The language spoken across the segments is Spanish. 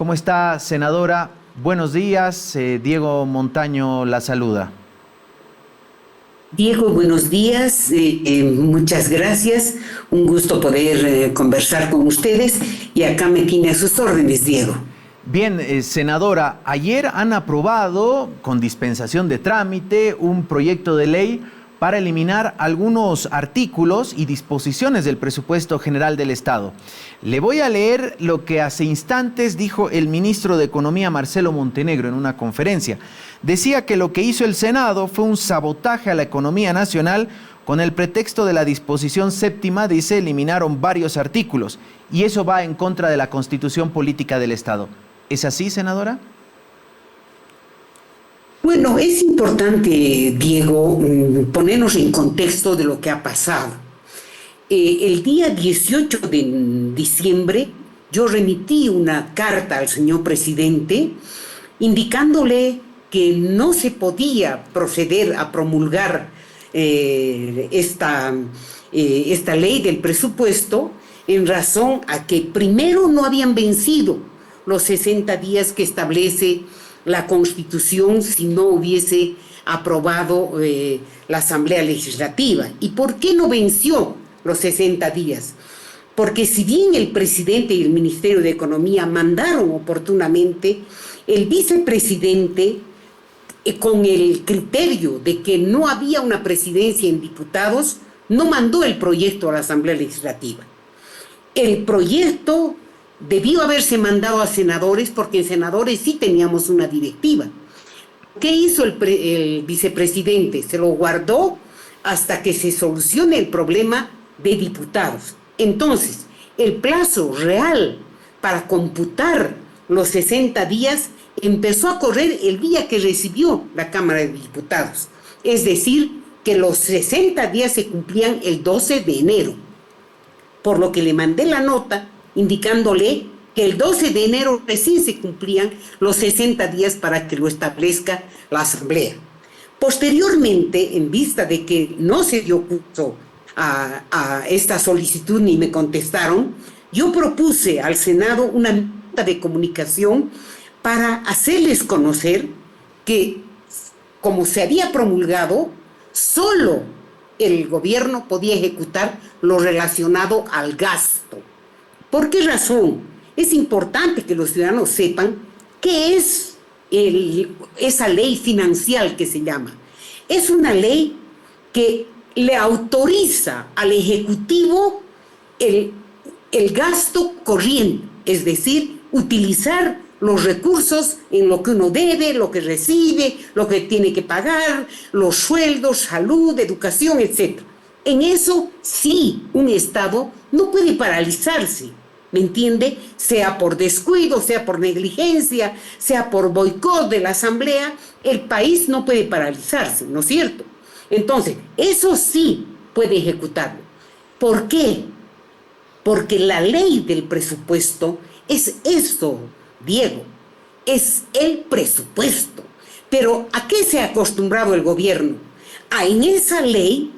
¿Cómo está, senadora? Buenos días, Diego Montaño la saluda. Diego, buenos días, muchas gracias, un gusto poder conversar con ustedes y acá me tiene a sus órdenes, Diego. Bien, senadora, ayer han aprobado con dispensación de trámite un proyecto de ley para eliminar algunos artículos y disposiciones del presupuesto general del Estado. Le voy a leer lo que hace instantes dijo el ministro de Economía, Marcelo Montenegro, en una conferencia. Decía que lo que hizo el Senado fue un sabotaje a la economía nacional con el pretexto de la disposición séptima, dice, eliminaron varios artículos y eso va en contra de la Constitución Política del Estado. ¿Es así, senadora? Bueno, es importante, Diego, ponernos en contexto de lo que ha pasado. El día 18 de diciembre yo remití una carta al señor presidente indicándole que no se podía proceder a promulgar esta ley del presupuesto en razón a que primero no habían vencido los 60 días que establece la Constitución si no hubiese aprobado la Asamblea Legislativa. ¿Y por qué no venció los 60 días? Porque si bien el presidente y el Ministerio de Economía mandaron oportunamente, el vicepresidente, con el criterio de que no había una presidencia en diputados, no mandó el proyecto a la Asamblea Legislativa. El proyecto debió haberse mandado a senadores porque en senadores sí teníamos una directiva. ¿Qué hizo el vicepresidente? Se lo guardó hasta que se solucione el problema de diputados. Entonces, el plazo real para computar los 60 días empezó a correr el día que recibió la Cámara de Diputados. Es decir, que los 60 días se cumplían el 12 de enero. Por lo que le mandé la nota indicándole que el 12 de enero recién se cumplían los 60 días para que lo establezca la Asamblea. Posteriormente, en vista de que no se dio curso a esta solicitud ni me contestaron, yo propuse al Senado una nota de comunicación para hacerles conocer que, como se había promulgado, solo el gobierno podía ejecutar lo relacionado al gasto. ¿Por qué razón? Es importante que los ciudadanos sepan qué es esa ley financiera que se llama. Es una ley que le autoriza al Ejecutivo el gasto corriente, es decir, utilizar los recursos en lo que uno debe, lo que recibe, lo que tiene que pagar, los sueldos, salud, educación, etc. En eso sí, un Estado no puede paralizarse, ¿me entiende? Sea por descuido, sea por negligencia, sea por boicot de la Asamblea, el país no puede paralizarse, ¿no es cierto? Entonces, eso sí puede ejecutarlo. ¿Por qué? Porque la ley del presupuesto es eso, Diego, es el presupuesto. Pero ¿a qué se ha acostumbrado el gobierno? A en esa ley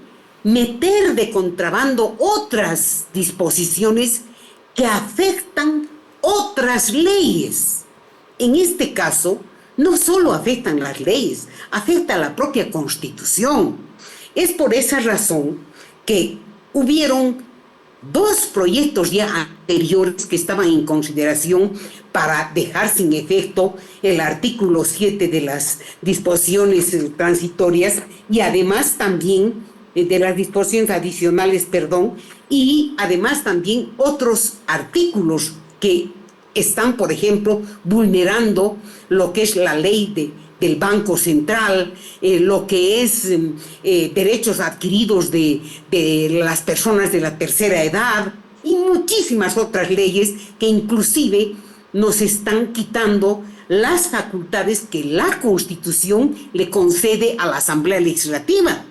meter de contrabando otras disposiciones que afectan otras leyes. En este caso, no solo afectan las leyes, afecta a la propia Constitución. Es por esa razón que hubieron dos proyectos ya anteriores que estaban en consideración para dejar sin efecto el artículo 7 de las disposiciones transitorias y además también de las disposiciones adicionales, y además también otros artículos que están, por ejemplo, vulnerando lo que es la ley del Banco Central, lo que es derechos adquiridos de las personas de la tercera edad y muchísimas otras leyes que inclusive nos están quitando las facultades que la Constitución le concede a la Asamblea Legislativa.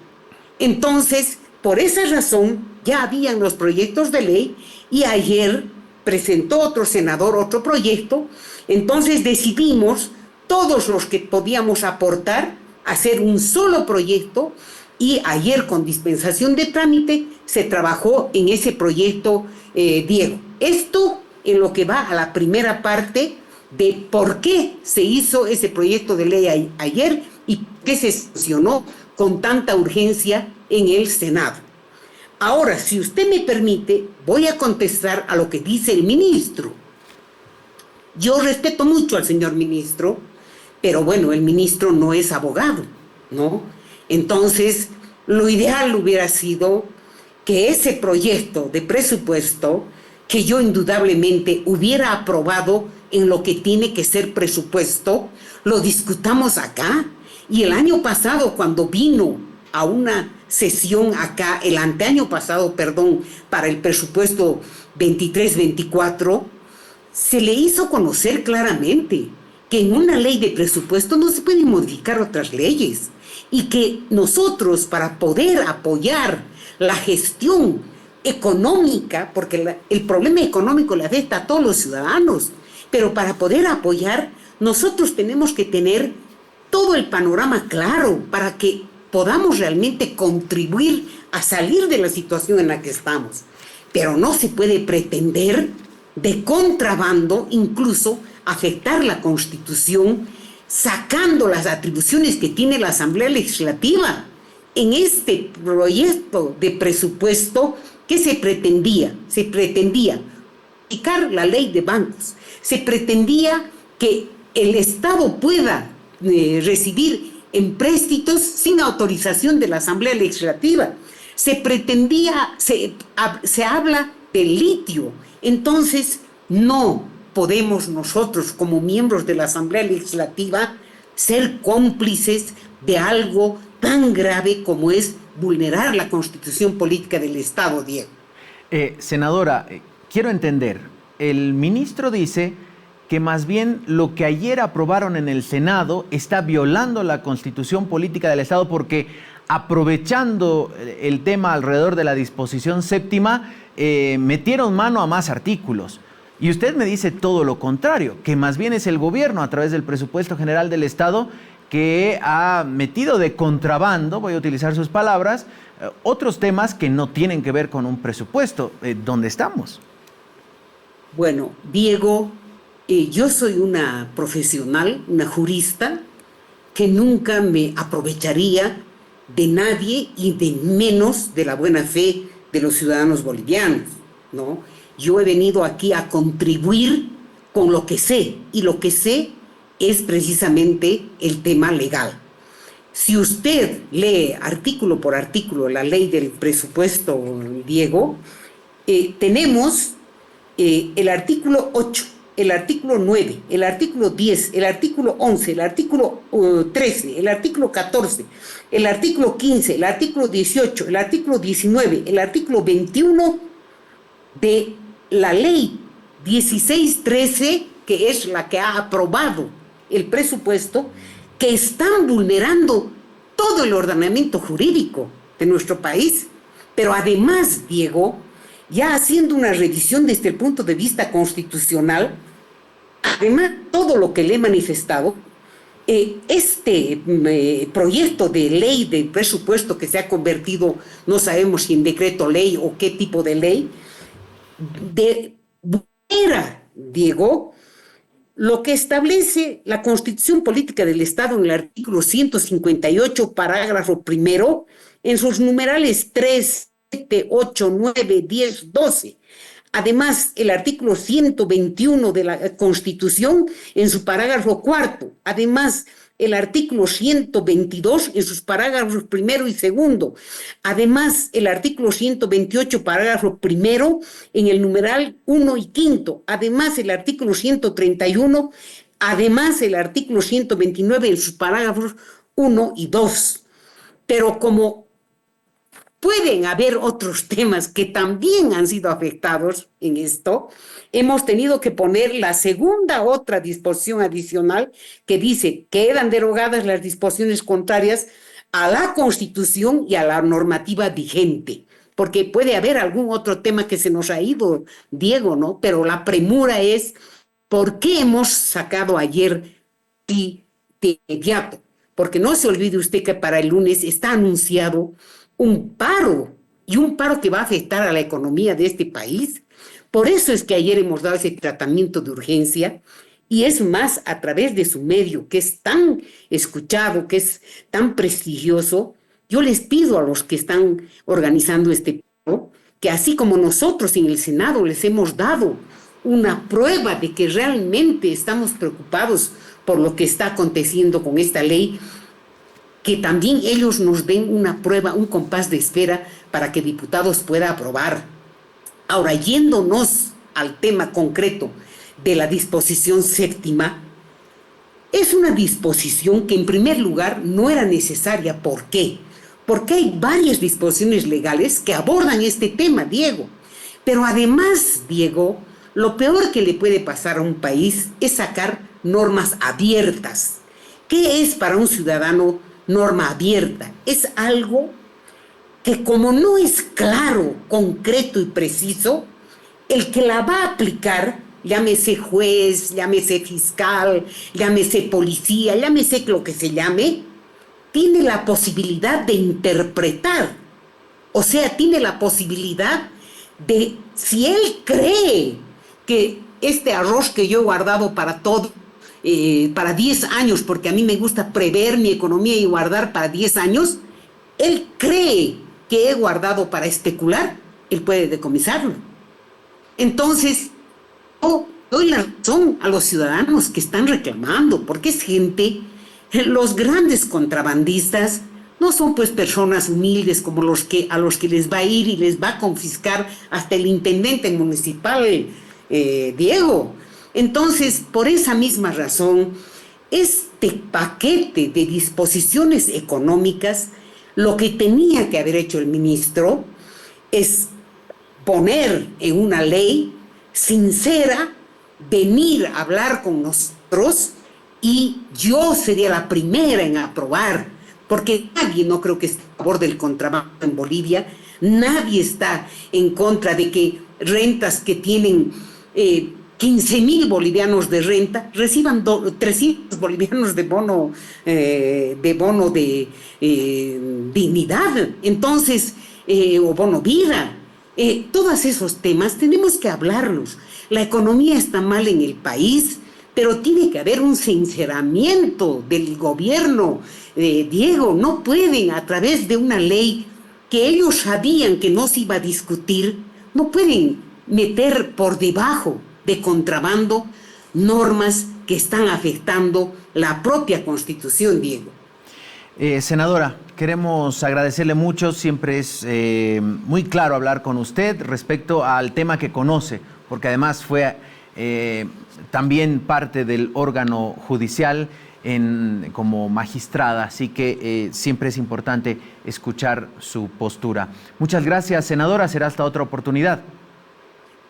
Entonces, por esa razón, ya habían los proyectos de ley y ayer presentó otro senador otro proyecto, entonces decidimos todos los que podíamos aportar hacer un solo proyecto y ayer con dispensación de trámite se trabajó en ese proyecto, Diego. Esto en lo que va a la primera parte de por qué se hizo ese proyecto de ley ayer y por qué se sancionó con tanta urgencia en el Senado. Ahora, si usted me permite, voy a contestar a lo que dice el ministro. Yo respeto mucho al señor ministro, pero bueno, el ministro no es abogado, ¿no? Entonces, lo ideal hubiera sido que ese proyecto de presupuesto, que yo indudablemente hubiera aprobado en lo que tiene que ser presupuesto, lo discutamos acá. Y el año pasado, cuando vino a una sesión acá, el anteaño pasado, perdón, para el presupuesto 23-24, se le hizo conocer claramente que en una ley de presupuesto no se pueden modificar otras leyes y que nosotros, para poder apoyar la gestión económica, porque el problema económico le afecta a todos los ciudadanos, pero para poder apoyar, nosotros tenemos que tener todo el panorama claro para que podamos realmente contribuir a salir de la situación en la que estamos. Pero no se puede pretender de contrabando, incluso afectar la Constitución, sacando las atribuciones que tiene la Asamblea Legislativa. En este proyecto de presupuesto, ¿qué se pretendía? Se pretendía aplicar la ley de bancos, se pretendía que el Estado pueda recibir empréstitos sin autorización de la Asamblea Legislativa. Se pretendía, se habla de litio. Entonces, no podemos nosotros, como miembros de la Asamblea Legislativa, ser cómplices de algo tan grave como es vulnerar la Constitución Política del Estado, Diego. Senadora, quiero entender, el ministro dice que más bien lo que ayer aprobaron en el Senado está violando la Constitución Política del Estado porque, aprovechando el tema alrededor de la disposición séptima, metieron mano a más artículos. Y usted me dice todo lo contrario, que más bien es el gobierno a través del presupuesto general del Estado que ha metido de contrabando, voy a utilizar sus palabras, otros temas que no tienen que ver con un presupuesto. ¿Dónde estamos? Bueno, Diego, yo soy una profesional, una jurista, que nunca me aprovecharía de nadie y de menos de la buena fe de los ciudadanos bolivianos, ¿no? Yo he venido aquí a contribuir con lo que sé, y lo que sé es precisamente el tema legal. Si usted lee artículo por artículo la ley del presupuesto, Diego, tenemos el artículo 8, el artículo 9, el artículo 10, el artículo 11, el artículo 13, el artículo 14, el artículo 15, el artículo 18, el artículo 19, el artículo 21 de la ley 1613, que es la que ha aprobado el presupuesto, que están vulnerando todo el ordenamiento jurídico de nuestro país. Pero además, Diego, ya haciendo una revisión desde el punto de vista constitucional, además todo lo que le he manifestado, este proyecto de ley de presupuesto que se ha convertido, no sabemos si en decreto ley o qué tipo de ley, vulnera, Diego, lo que establece la Constitución Política del Estado en el artículo 158, parágrafo primero, en sus numerales 3, 7, 8, 9, 10, 12. Además, el artículo 121 de la Constitución en su parágrafo cuarto. Además, el artículo 122 en sus parágrafos primero y segundo. Además, el artículo 128, parágrafo primero, en el numeral 1 y quinto. Además, el artículo 131. Además, el artículo 129 en sus parágrafos 1 y 2. Pero como pueden haber otros temas que también han sido afectados en esto, hemos tenido que poner la segunda otra disposición adicional que dice que quedan derogadas las disposiciones contrarias a la Constitución y a la normativa vigente, porque puede haber algún otro tema que se nos ha ido, Diego, ¿no? Pero la premura es, ¿por qué hemos sacado ayer y de inmediato? Porque no se olvide usted que para el lunes está anunciado un paro, y un paro que va a afectar a la economía de este país. Por eso es que ayer hemos dado ese tratamiento de urgencia Y es más, a través de su medio, que es tan escuchado, que es tan prestigioso, yo les pido a los que están organizando este paro, que así como nosotros en el Senado les hemos dado una prueba de que realmente estamos preocupados por lo que está aconteciendo con esta ley, que también ellos nos den una prueba, un compás de espera para que diputados pueda aprobar. Ahora, yéndonos al tema concreto de la disposición séptima, es una disposición que en primer lugar no era necesaria. ¿Por qué? Porque hay varias disposiciones legales que abordan este tema, Diego. Pero además, Diego, lo peor que le puede pasar a un país es sacar normas abiertas. ¿Qué es para un ciudadano norma abierta? Es algo que, como no es claro, concreto y preciso, el que la va a aplicar, llámese juez, llámese fiscal, llámese policía, llámese lo que se llame, tiene la posibilidad de interpretar. O sea, tiene la posibilidad de, si él cree que este arroz que yo he guardado para todo, para 10 años, porque a mí me gusta prever mi economía y guardar para 10 años, él cree que he guardado para especular, él puede decomisarlo. Entonces, yo doy la razón a los ciudadanos que están reclamando, porque es gente, los grandes contrabandistas no son pues personas humildes como a los que les va a ir y les va a confiscar hasta el intendente municipal, Diego. Entonces, por esa misma razón, este paquete de disposiciones económicas, lo que tenía que haber hecho el ministro es poner en una ley sincera, venir a hablar con nosotros, y yo sería la primera en aprobar, porque nadie, no creo que esté a favor del contrabando en Bolivia, nadie está en contra de que rentas que tienen 15.000 bolivianos de renta reciban 300 bolivianos de bono de dignidad, entonces, o bono vida. Todos esos temas tenemos que hablarlos. La economía está mal en el país, pero tiene que haber un sinceramiento del gobierno. Diego, no pueden, a través de una ley que ellos sabían que no se iba a discutir, no pueden meter por debajo de contrabando normas que están afectando la propia Constitución, Diego. Senadora, queremos agradecerle mucho, siempre es muy claro hablar con usted respecto al tema que conoce, porque además fue también parte del órgano judicial como magistrada, así que siempre es importante escuchar su postura. Muchas gracias, senadora, será hasta otra oportunidad.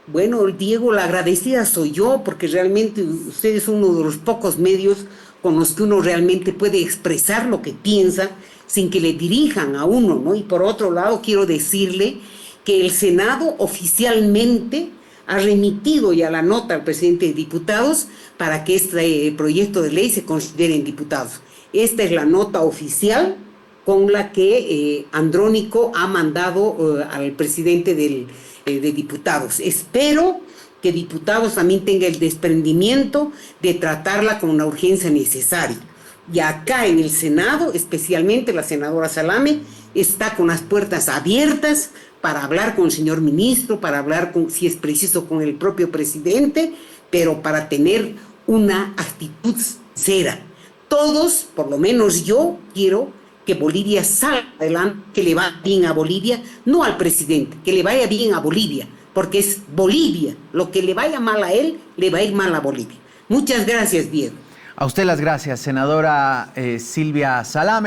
Bueno, Diego, la agradecida soy yo, porque realmente usted es uno de los pocos medios con los que uno realmente puede expresar lo que piensa sin que le dirijan a uno, ¿no? Y por otro lado, quiero decirle que el Senado oficialmente ha remitido ya la nota al presidente de diputados para que este proyecto de ley se considere en diputados. Esta es la nota oficial con la que Andrónico ha mandado al presidente de diputados. Espero que diputados también tenga el desprendimiento de tratarla con una urgencia necesaria. Y acá en el Senado, especialmente la senadora Salame, está con las puertas abiertas para hablar con el señor ministro, para hablar, si es preciso, con el propio presidente, pero para tener una actitud sincera. Todos, por lo menos yo, quiero que Bolivia salga adelante, que le vaya bien a Bolivia, no al presidente, que le vaya bien a Bolivia, porque es Bolivia. Lo que le vaya mal a él, le va a ir mal a Bolivia. Muchas gracias, Diego. A usted las gracias, senadora Silvia Salame.